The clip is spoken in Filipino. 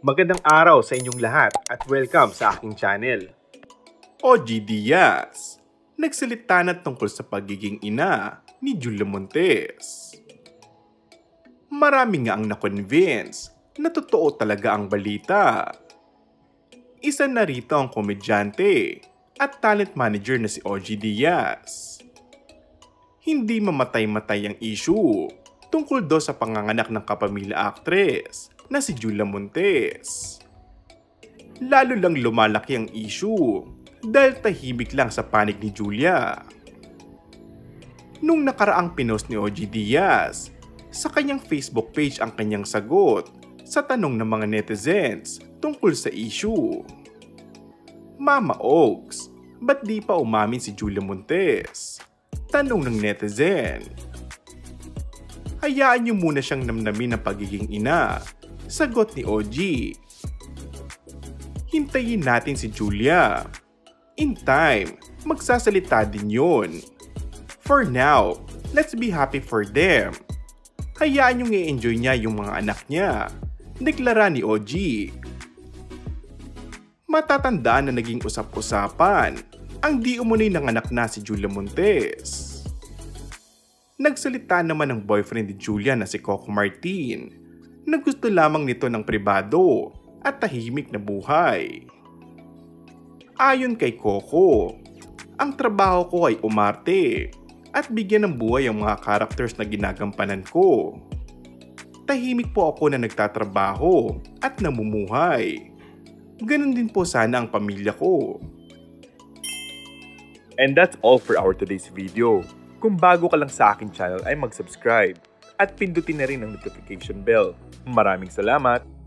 Magandang araw sa inyong lahat at welcome sa aking channel. OG Diaz, nagsalita na tungkol sa pagiging ina ni Julia Montes. Marami nga ang na-convince na totoo talaga ang balita. Isa na rito ang komedyante at talent manager na si OG Diaz. Hindi mamatay-matay ang issue tungkol daw sa panganganak ng kapamilya actress na si Julia Montes. Lalo lang lumalaki ang issue dahil tahimik lang sa panig ni Julia. Nung nakaraang pinost ni OG Diaz sa kanyang Facebook page ang kanyang sagot sa tanong ng mga netizens tungkol sa issue. Mama Oaks, ba't di pa umamin si Julia Montes? Tanong ng netizen. Hayaan niyo muna siyang namnamin ng pagiging ina. Sagot ni OG. Hintayin natin si Julia. In time, magsasalita din yun. For now, let's be happy for them. Hayaan niyong i-enjoy niya yung mga anak niya. Deklara ni OG. Matatandaan na naging usap-usapan ang di umunoy ng anak na si Julia Montes. Nagsalita naman ang boyfriend ni Julia na si Coco Martin na gusto lamang nito ng pribado at tahimik na buhay. Ayon kay Coco, ang trabaho ko ay umarte at bigyan ng buhay ang mga characters na ginagampanan ko. Tahimik po ako na nagtatrabaho at namumuhay. Ganon din po sana ang pamilya ko. And that's all for our today's video. Kung bago ka lang sa aking channel ay mag-subscribe at pindutin na rin ang notification bell. Maraming salamat!